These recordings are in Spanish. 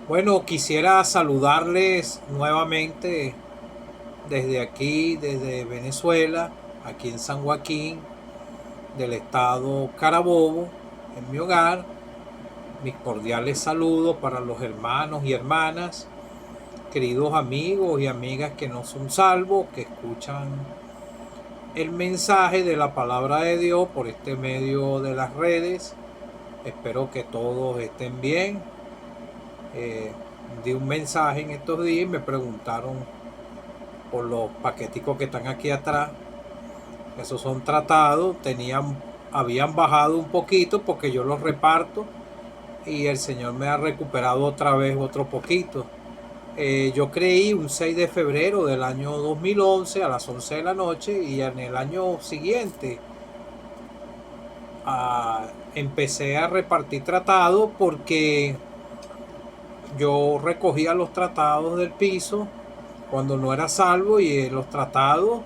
Bueno, quisiera saludarles nuevamente desde aquí, desde Venezuela, aquí en San Joaquín, del estado Carabobo, en mi hogar. Mis cordiales saludos para los hermanos y hermanas, queridos amigos y amigas que no son salvos, que escuchan el mensaje de la palabra de Dios por este medio de las redes. Espero que todos estén bien. Eh, Di un mensaje en estos días y me preguntaron por los paqueticos que están aquí atrás. Esos son tratados, habían bajado un poquito porque yo los reparto y el Señor me ha recuperado otra vez otro poquito. Yo creí un 6 de febrero del año 2011 a las 11 de la noche y en el año siguiente empecé a repartir tratados porque yo recogía los tratados del piso cuando no era salvo y los tratados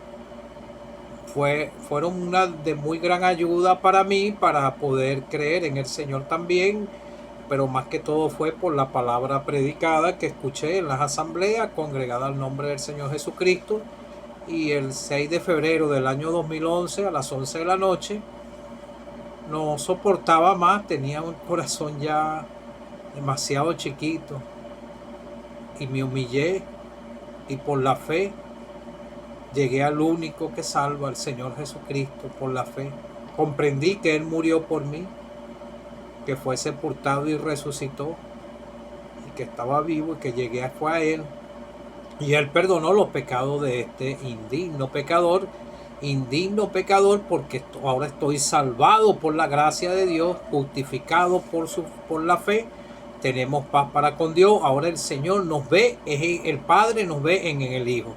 fueron una de muy gran ayuda para mí para poder creer en el Señor también, pero más que todo fue por la palabra predicada que escuché en las asambleas congregadas al nombre del Señor Jesucristo. Y el 6 de febrero del año 2011 a las 11 de la noche no soportaba más, tenía un corazón ya demasiado chiquito y me humillé y por la fe llegué al único que salva, al Señor Jesucristo, por la fe. Comprendí que Él murió por mí, que fue sepultado y resucitó, y que estaba vivo y que llegué fue a Él. Y Él perdonó los pecados de este indigno pecador, porque ahora estoy salvado por la gracia de Dios, justificado por la fe. Tenemos paz para con Dios. Ahora el Señor nos ve, el Padre nos ve en el Hijo.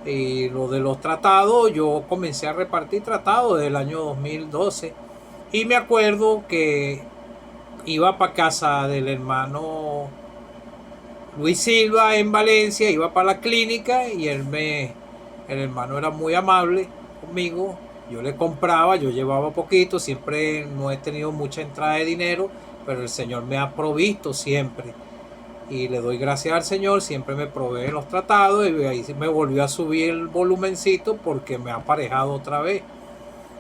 Y lo de los tratados, yo comencé a repartir tratados desde el año 2012. Y me acuerdo que iba para casa del hermano Luis Silva en Valencia, iba para la clínica y el hermano era muy amable conmigo. Yo le compraba, yo llevaba poquito, siempre no he tenido mucha entrada de dinero, pero el Señor me ha provisto siempre. Y le doy gracias al Señor, siempre me provee los tratados y ahí me volvió a subir el volumencito porque me ha aparejado otra vez.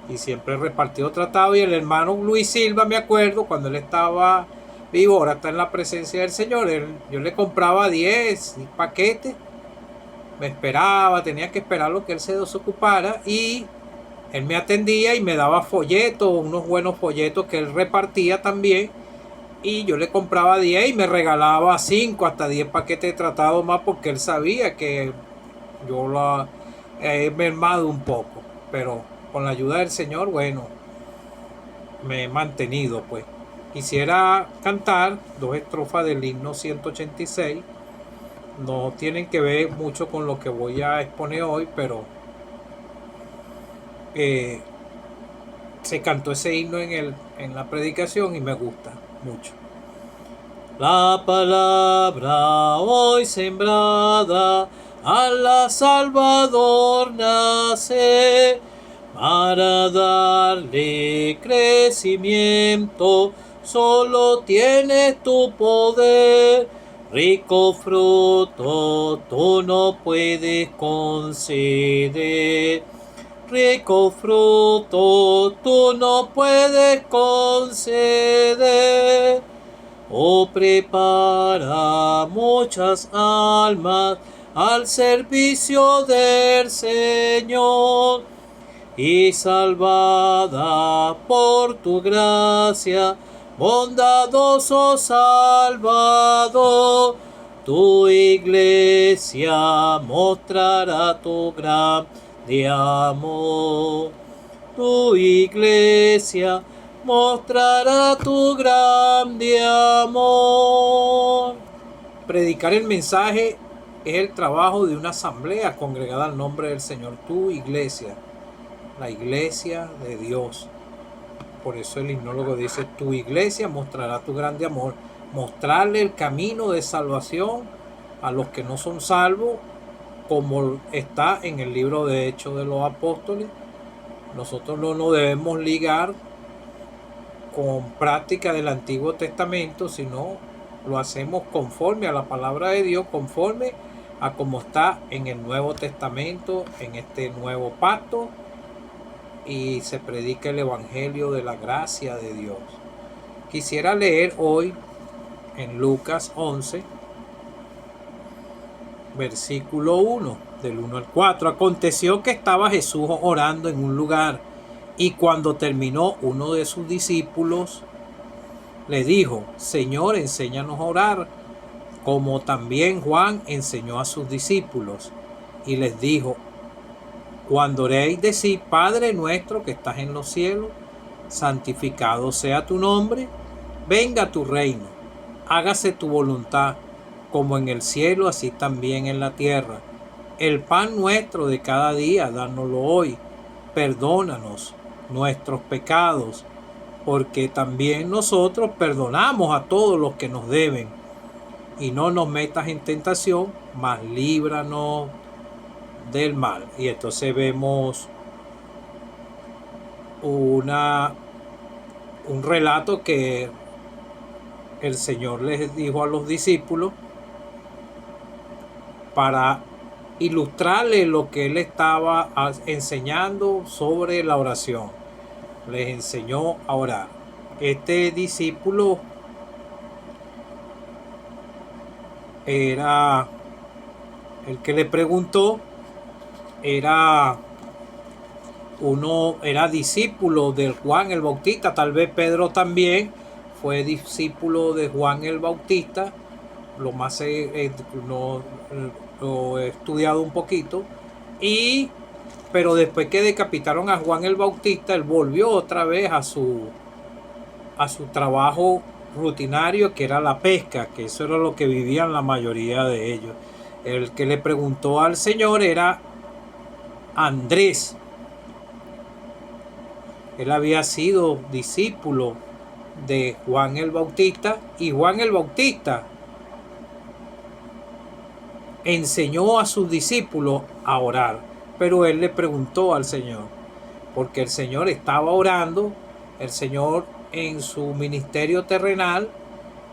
Y siempre repartido tratados y el hermano Luis Silva, me acuerdo, cuando él estaba vivo, ahora está en la presencia del Señor, yo le compraba 10 paquetes, me esperaba, tenía que esperar lo que él se desocupara y él me atendía y me daba folletos, unos buenos folletos que él repartía también. Y yo le compraba 10 y me regalaba 5 hasta 10 paquetes de tratado más porque él sabía que yo la he mermado un poco. Pero con la ayuda del Señor, bueno, me he mantenido pues. Quisiera cantar dos estrofas del himno 186. No tienen que ver mucho con lo que voy a exponer hoy, pero eh, se cantó ese himno en la predicación y me gusta mucho. La palabra hoy sembrada a la Salvador nace para darle crecimiento. Solo tienes tu poder, rico fruto tú no puedes conceder. Rico fruto tú no puedes conceder. Oh, prepara muchas almas al servicio del Señor y salvada por tu gracia, bondadoso Salvador, tu iglesia mostrará tu grande amor. Tu iglesia mostrará tu grande amor. Predicar el mensaje es el trabajo de una asamblea congregada al nombre del Señor. Tu iglesia, la iglesia de Dios. Por eso el himnólogo dice, tu iglesia mostrará tu grande amor. Mostrarle el camino de salvación a los que no son salvos, como está en el libro de Hechos de los Apóstoles. Nosotros no nos debemos ligar con práctica del Antiguo Testamento, sino lo hacemos conforme a la palabra de Dios, conforme a como está en el Nuevo Testamento, en este nuevo pacto, y se predica el Evangelio de la gracia de Dios. Quisiera leer hoy en Lucas 11, versículo 1, del 1 al 4. Aconteció que estaba Jesús orando en un lugar, y cuando terminó, uno de sus discípulos le dijo: Señor, enséñanos a orar, como también Juan enseñó a sus discípulos. Y les dijo: cuando oréis, decid: Padre nuestro que estás en los cielos, santificado sea tu nombre, venga tu reino, hágase tu voluntad, como en el cielo, así también en la tierra. El pan nuestro de cada día, dánoslo hoy. Perdónanos nuestros pecados, porque también nosotros perdonamos a todos los que nos deben. Y no nos metas en tentación, mas líbranos del mal. Y entonces vemos un relato que el Señor les dijo a los discípulos para ilustrarle lo que él estaba enseñando sobre la oración. Les enseñó a orar. Este discípulo era el que le preguntó, era discípulo de Juan el Bautista. Tal vez Pedro también fue discípulo de Juan el Bautista. Lo más lo he estudiado un poquito. Pero después que decapitaron a Juan el Bautista, él volvió otra vez a su trabajo rutinario, que era la pesca, que eso era lo que vivían la mayoría de ellos. El que le preguntó al Señor era Andrés. Él había sido discípulo de Juan el Bautista, y Juan el Bautista enseñó a sus discípulos a orar. Pero él le preguntó al Señor, porque el Señor estaba orando. El Señor, en su ministerio terrenal,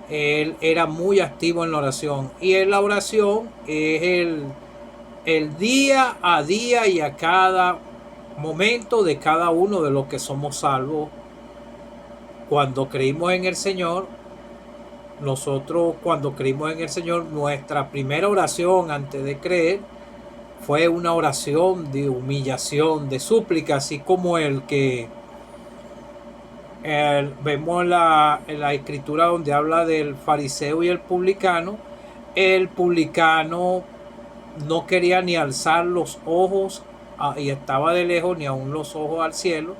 él era muy activo en la oración. Y en la oración es el día a día y a cada momento de cada uno de los que somos salvos. Cuando creímos en el Señor, nosotros cuando creímos en el Señor, nuestra primera oración antes de creer fue una oración de humillación, de súplica, así como el que vemos en la escritura donde habla del fariseo y el publicano. El publicano no quería ni alzar los ojos y estaba de lejos, ni aún los ojos al cielo.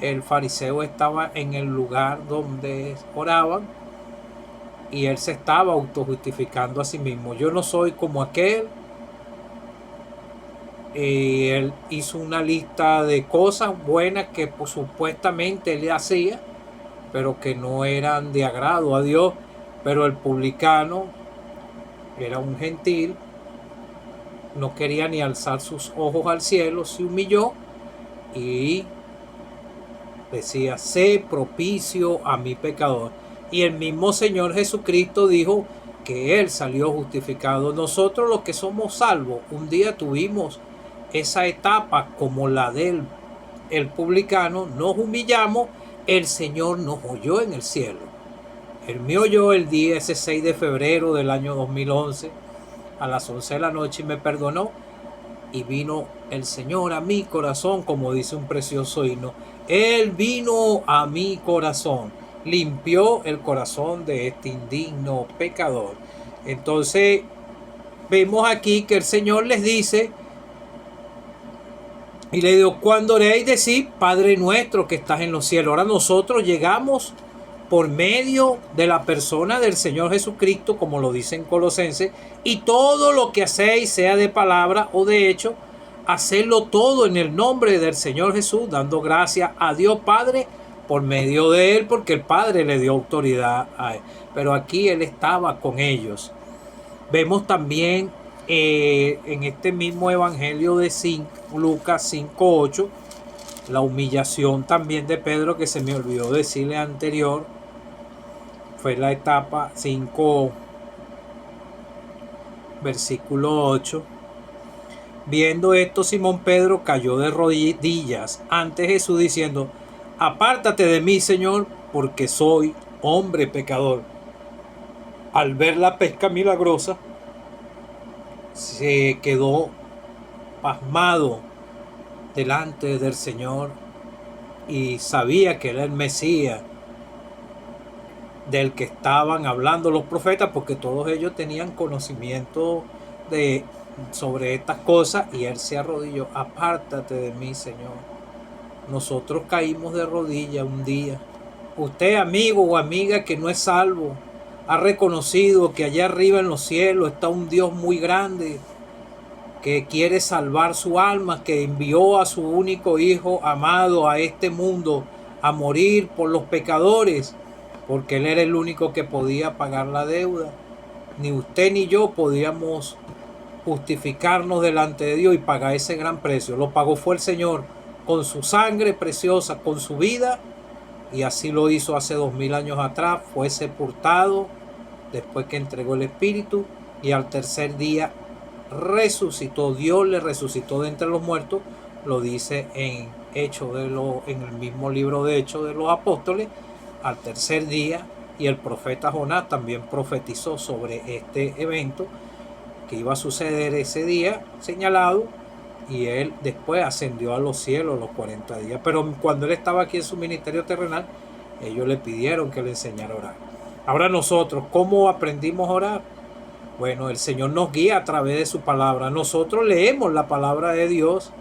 El fariseo estaba en el lugar donde oraban y él se estaba autojustificando a sí mismo. Yo no soy como aquel. Él hizo una lista de cosas buenas que supuestamente él hacía, pero que no eran de agrado a Dios. Pero el publicano era un gentil, no quería ni alzar sus ojos al cielo, se humilló y decía: sé propicio a mi pecador. Y el mismo Señor Jesucristo dijo que Él salió justificado. Nosotros, los que somos salvos, un día tuvimos esa etapa como la del publicano, nos humillamos, el Señor nos oyó en el cielo. Él me oyó el día ese 6 de febrero del año 2011 a las 11 de la noche y me perdonó. Y vino el Señor a mi corazón, como dice un precioso himno. Él vino a mi corazón, limpió el corazón de este indigno pecador. Entonces vemos aquí que el Señor les dice, y le digo: cuando oréis, decid: Padre nuestro que estás en los cielos. Ahora nosotros llegamos por medio de la persona del Señor Jesucristo, como lo dice en Colosenses, y todo lo que hacéis, sea de palabra o de hecho, hacedlo todo en el nombre del Señor Jesús, dando gracias a Dios Padre por medio de Él, porque el Padre le dio autoridad a Él. Pero aquí Él estaba con ellos. Vemos también en este mismo evangelio de Lucas 5:8, la humillación también de Pedro, que se me olvidó decirle anterior. Fue la etapa 5, versículo 8. Viendo esto, Simón Pedro cayó de rodillas ante Jesús diciendo: apártate de mí, Señor, porque soy hombre pecador. Al ver la pesca milagrosa, se quedó pasmado delante del Señor y sabía que era el Mesías del que estaban hablando los profetas, porque todos ellos tenían conocimiento sobre estas cosas, y él se arrodilló: apártate de mí, Señor. Nosotros caímos de rodillas un día. Usted, amigo o amiga que no es salvo, ha reconocido que allá arriba en los cielos está un Dios muy grande que quiere salvar su alma, que envió a su único Hijo amado a este mundo a morir por los pecadores, porque Él era el único que podía pagar la deuda. Ni usted ni yo podíamos justificarnos delante de Dios y pagar ese gran precio. Lo pagó fue el Señor con su sangre preciosa, con su vida, y así lo hizo hace 2000 años atrás. Fue sepultado después que entregó el Espíritu, y al tercer día resucitó. Dios le resucitó de entre los muertos. Lo dice en el mismo libro de Hechos de los Apóstoles, al tercer día. Y el profeta Jonás también profetizó sobre este evento que iba a suceder ese día señalado, y él después ascendió a los cielos los 40 días. Pero cuando él estaba aquí en su ministerio terrenal, ellos le pidieron que le enseñara a orar. Ahora nosotros, ¿cómo aprendimos a orar? Bueno, el Señor nos guía a través de su palabra. Nosotros leemos la palabra de Dios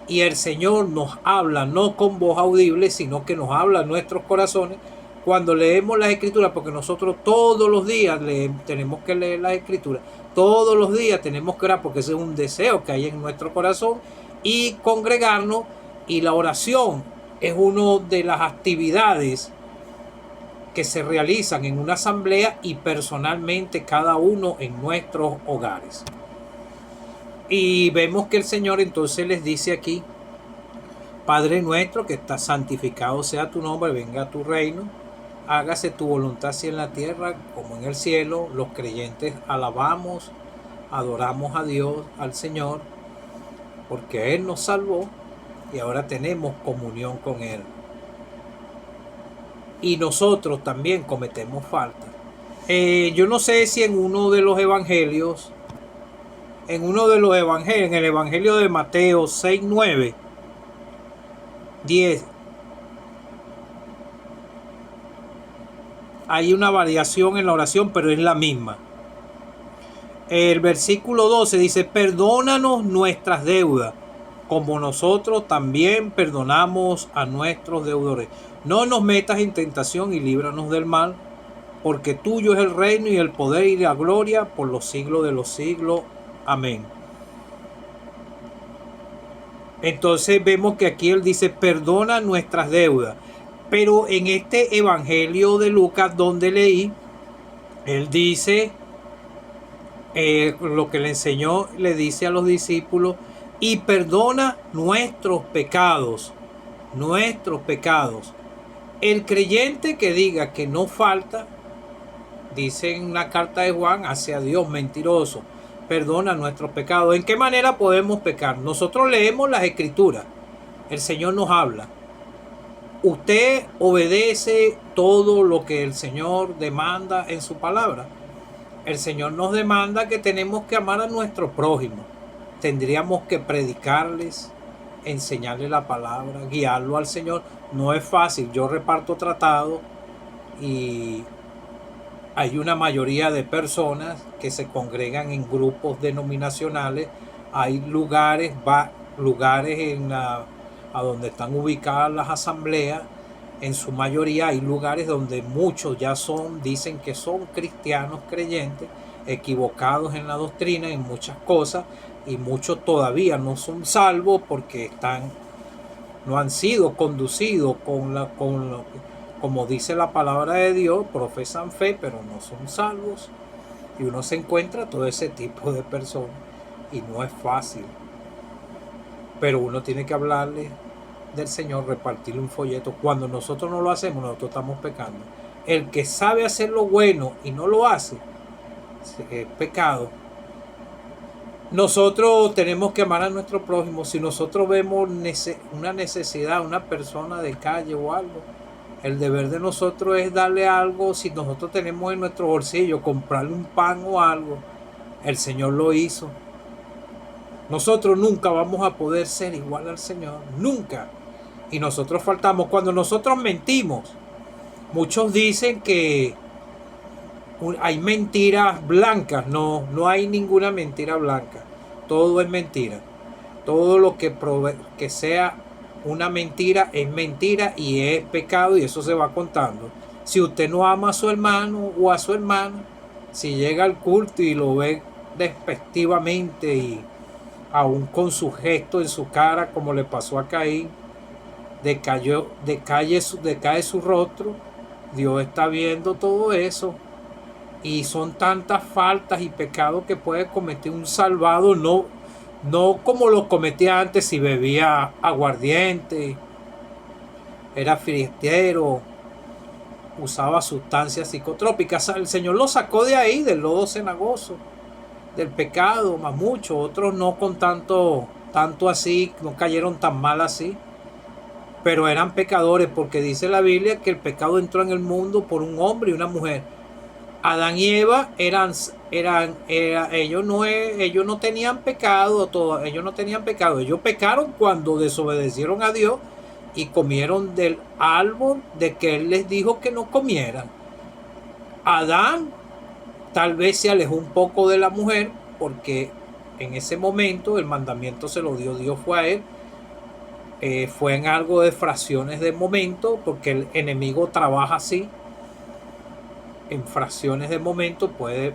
y el Señor nos habla, no con voz audible, sino que nos habla en nuestros corazones cuando leemos las Escrituras, porque nosotros todos los días tenemos que leer las Escrituras. Todos los días tenemos que orar, porque ese es un deseo que hay en nuestro corazón, y congregarnos. Y la oración es una de las actividades que se realizan en una asamblea y personalmente cada uno en nuestros hogares. Y vemos que el Señor entonces les dice aquí: Padre nuestro que estás santificado sea tu nombre, venga tu reino, hágase tu voluntad así en la tierra como en el cielo. Los creyentes alabamos, adoramos a Dios, al Señor, porque Él nos salvó y ahora tenemos comunión con Él. Y nosotros también cometemos falta. Yo no sé si en uno de los evangelios, en el evangelio de Mateo 6, 9, 10, hay una variación en la oración, pero es la misma. El versículo 12 dice: perdónanos nuestras deudas, como nosotros también perdonamos a nuestros deudores. No nos metas en tentación y líbranos del mal, porque tuyo es el reino y el poder y la gloria por los siglos de los siglos. Amén. Entonces vemos que aquí él dice: perdona nuestras deudas. Pero en este evangelio de Lucas donde leí, él dice lo que le enseñó, le dice a los discípulos: y perdona nuestros pecados. Nuestros pecados. El creyente que diga que no falta, dice en la carta de Juan, hacia Dios mentiroso. Perdona nuestros pecados. ¿En qué manera podemos pecar? Nosotros leemos las Escrituras. El Señor nos habla. Usted obedece todo lo que el Señor demanda en su palabra. El Señor nos demanda que tenemos que amar a nuestro prójimo. Tendríamos que predicarles, enseñarles la palabra, guiarlo al Señor. No es fácil. Yo reparto tratados y hay una mayoría de personas que se congregan en grupos denominacionales. Hay lugares a donde están ubicadas las asambleas. En su mayoría hay lugares donde muchos ya dicen que son cristianos creyentes, equivocados en la doctrina, en muchas cosas, y muchos todavía no son salvos porque no han sido conducidos como dice la palabra de Dios. Profesan fe, pero no son salvos. Y uno se encuentra todo ese tipo de personas y no es fácil. Pero uno tiene que hablarle del Señor, repartirle un folleto. Cuando nosotros no lo hacemos, nosotros estamos pecando. El que sabe hacer lo bueno y no lo hace, es pecado. Nosotros tenemos que amar a nuestro prójimo. Si nosotros vemos una necesidad, una persona de calle o algo, el deber de nosotros es darle algo. Si nosotros tenemos en nuestro bolsillo comprarle un pan o algo, el Señor lo hizo. Nosotros nunca vamos a poder ser igual al Señor, nunca. Y nosotros faltamos. Cuando nosotros mentimos, muchos dicen que hay mentiras blancas. No, no hay ninguna mentira blanca. Todo es mentira. Todo lo que sea una mentira es mentira y es pecado, y eso se va contando. Si usted no ama a su hermano o a su hermana, si llega al culto y lo ve despectivamente y aún con su gesto en su cara, como le pasó a Caín, decae su rostro, Dios está viendo todo eso. Y son tantas faltas y pecados que puede cometer un salvado, no como lo cometía antes, si bebía aguardiente, era fiestero, usaba sustancias psicotrópicas. El Señor lo sacó de ahí, del lodo cenagoso, del pecado, más mucho. Otros no con tanto así, no cayeron tan mal así, pero eran pecadores, porque dice la Biblia que el pecado entró en el mundo por un hombre y una mujer. Adán y Eva ellos no tenían pecado, ellos no tenían pecado. Ellos pecaron cuando desobedecieron a Dios y comieron del árbol de que Él les dijo que no comieran. Adán tal vez se alejó un poco de la mujer, porque en ese momento el mandamiento se lo dio Dios, fue a él. Fue en algo de fracciones de momento, porque el enemigo trabaja así. En fracciones de momento puede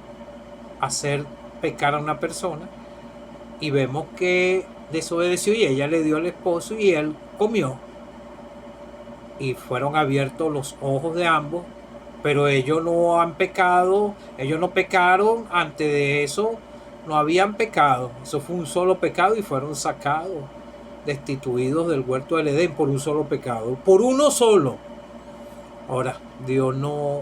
hacer pecar a una persona, y vemos que desobedeció y ella le dio al esposo y él comió, y fueron abiertos los ojos de ambos, pero ellos no han pecado, ellos no pecaron. Antes de eso no habían pecado, eso fue un solo pecado y fueron sacados, destituidos del huerto del Edén por un solo pecado, por uno solo. Ahora, Dios no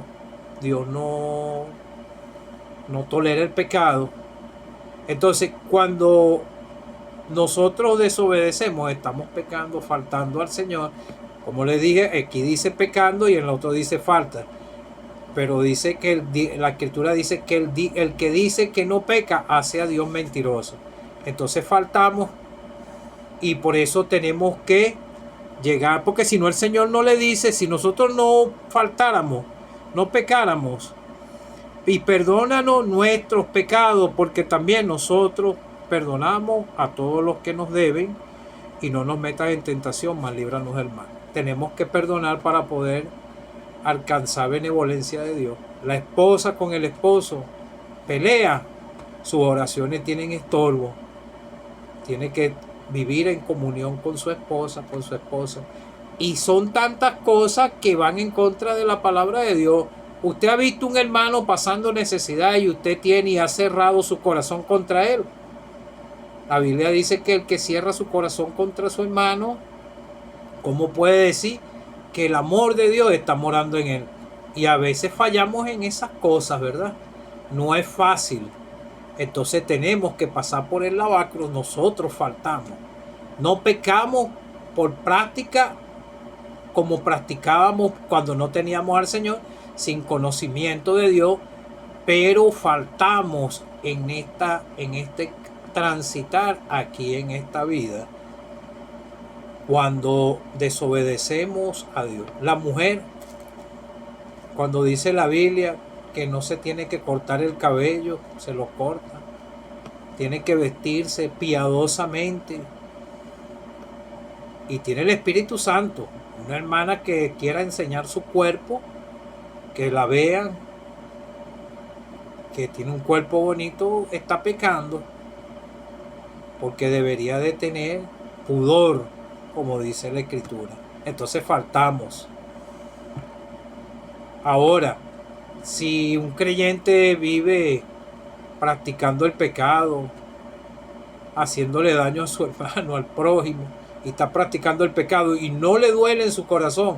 tolera el pecado. Entonces, cuando nosotros desobedecemos, estamos pecando, faltando al Señor. Como les dije, aquí dice pecando y en el otro dice falta. Pero dice que la Escritura dice que el que dice que no peca hace a Dios mentiroso. Entonces faltamos, y por eso tenemos que llegar, porque si no el Señor no le dice, si nosotros no faltáramos, no pecáramos, y perdónanos nuestros pecados, porque también nosotros perdonamos a todos los que nos deben, y no nos metas en tentación, mas líbranos del mal. Tenemos que perdonar para poder alcanzar benevolencia de Dios. La esposa con el esposo pelea, sus oraciones tienen estorbo. Tiene que vivir en comunión con su esposa, y son tantas cosas que van en contra de la palabra de Dios. Usted ha visto un hermano pasando necesidad y usted tiene y ha cerrado su corazón contra él. La Biblia dice que el que cierra su corazón contra su hermano, ¿cómo puede decir que el amor de Dios está morando en él? Y a veces fallamos en esas cosas, ¿verdad? No es fácil. Entonces tenemos que pasar por el lavacro. Nosotros faltamos. No pecamos por práctica, como practicábamos cuando no teníamos al Señor, sin conocimiento de Dios, pero faltamos en este transitar aquí en esta vida, cuando desobedecemos a Dios. La mujer, cuando dice la Biblia que no se tiene que cortar el cabello, se lo corta. Tiene que vestirse piadosamente, y tiene el Espíritu Santo. Una hermana que quiera enseñar su cuerpo, que la vean, que tiene un cuerpo bonito, está pecando, porque debería de tener pudor, como dice la Escritura. Entonces faltamos. Ahora, si un creyente vive practicando el pecado, haciéndole daño a su hermano, al prójimo, y está practicando el pecado y no le duele en su corazón,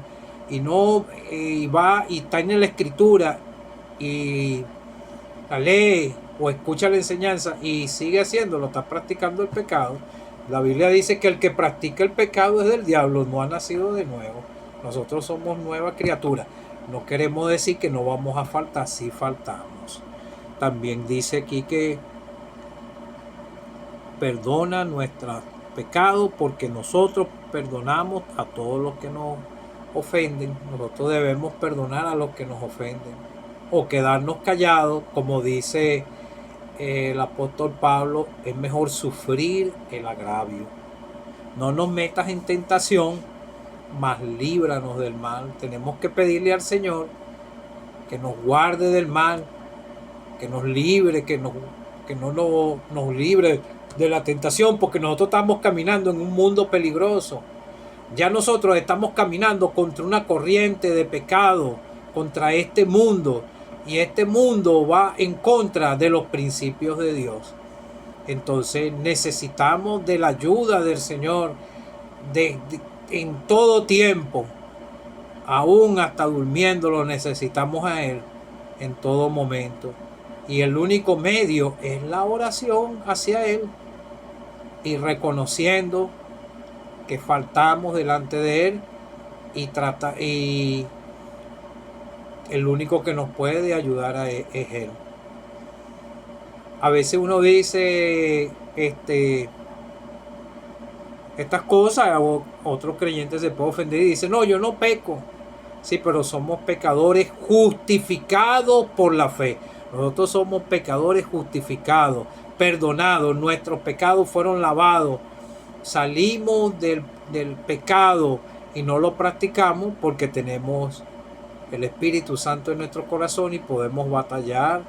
y no va y está en la escritura y la lee o escucha la enseñanza y sigue haciéndolo, está practicando el pecado, la Biblia dice que el que practica el pecado es del diablo, no ha nacido de nuevo. Nosotros somos nueva criatura. No queremos decir que no vamos a faltar, sí faltamos. También dice aquí que perdona nuestros pecados porque nosotros perdonamos a todos los que nos ofenden. Nosotros debemos perdonar a los que nos ofenden o quedarnos callados, como dice el apóstol Pablo, es mejor sufrir el agravio. No nos metas en tentación, mas líbranos del mal. Tenemos que pedirle al Señor que nos guarde del mal, que nos libre, que no nos libre de la tentación, porque nosotros estamos caminando en un mundo peligroso. Ya nosotros estamos caminando contra una corriente de pecado, contra este mundo, y este mundo va en contra de los principios de Dios. Entonces necesitamos de la ayuda del Señor en todo tiempo, aún hasta durmiendo lo necesitamos a Él en todo momento. Y el único medio es la oración hacia Él y reconociendo que faltamos delante de Él y el único que nos puede ayudar es Él. A veces uno dice estas cosas, o otros creyentes se pueden ofender y dicen, no, yo no peco. Sí, pero somos pecadores justificados por la fe. Nosotros somos pecadores justificados, perdonados, nuestros pecados fueron lavados. Salimos del pecado y no lo practicamos porque tenemos el Espíritu Santo en nuestro corazón y podemos batallar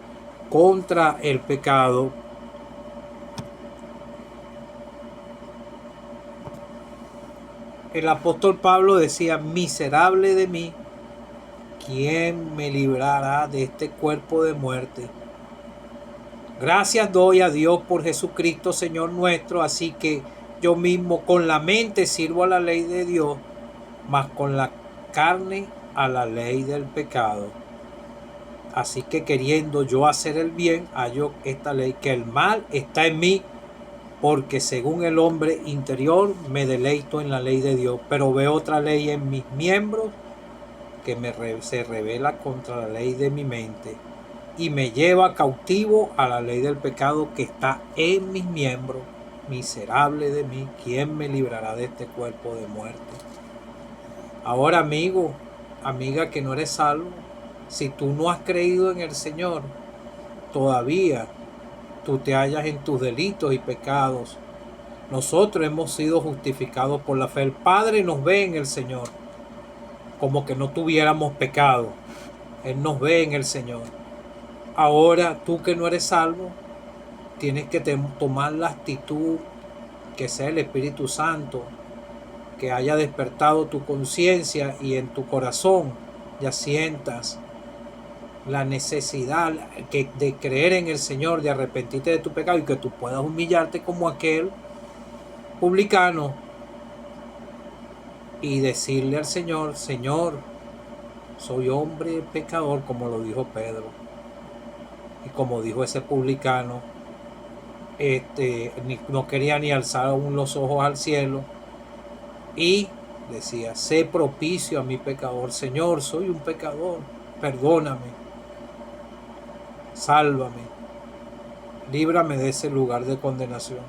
contra el pecado. El apóstol Pablo decía, miserable de mí, ¿quién me librará de este cuerpo de muerte? Gracias doy a Dios por Jesucristo, Señor nuestro, así que yo mismo con la mente sirvo a la ley de Dios, mas con la carne a la ley del pecado. Así que queriendo yo hacer el bien, hallo esta ley, que el mal está en mí, porque según el hombre interior me deleito en la ley de Dios, pero veo otra ley en mis miembros que se revela contra la ley de mi mente y me lleva cautivo a la ley del pecado que está en mis miembros. Miserable de mí, ¿quién me librará de este cuerpo de muerte? Ahora, amigo, amiga que no eres salvo, si tú no has creído en el Señor, todavía tú te hallas en tus delitos y pecados. Nosotros hemos sido justificados por la fe. El Padre nos ve en el Señor como que no tuviéramos pecado. Él nos ve en el Señor. Ahora tú que no eres salvo, tienes que tomar la actitud que sea el Espíritu Santo, que haya despertado tu conciencia y en tu corazón ya sientas la necesidad de creer en el Señor, de arrepentirte de tu pecado y que tú puedas humillarte como aquel publicano y decirle al Señor, Señor, soy hombre pecador, como lo dijo Pedro y como dijo ese publicano. No quería ni alzar aún los ojos al cielo y decía, sé propicio a mi pecador. Señor, soy un pecador, perdóname, sálvame, líbrame de ese lugar de condenación.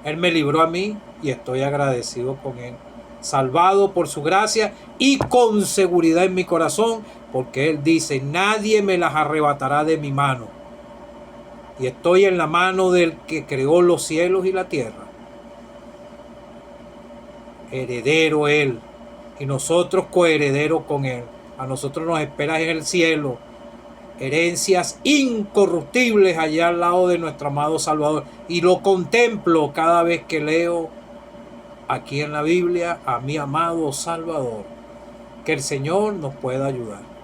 Él me libró a mí y estoy agradecido con Él, salvado por su gracia y con seguridad en mi corazón, porque Él dice, nadie me las arrebatará de mi mano. Y estoy en la mano del que creó los cielos y la tierra. Heredero Él y nosotros coherederos con Él. A nosotros nos espera en el cielo herencias incorruptibles allá al lado de nuestro amado Salvador. Y lo contemplo cada vez que leo aquí en la Biblia a mi amado Salvador. Que el Señor nos pueda ayudar.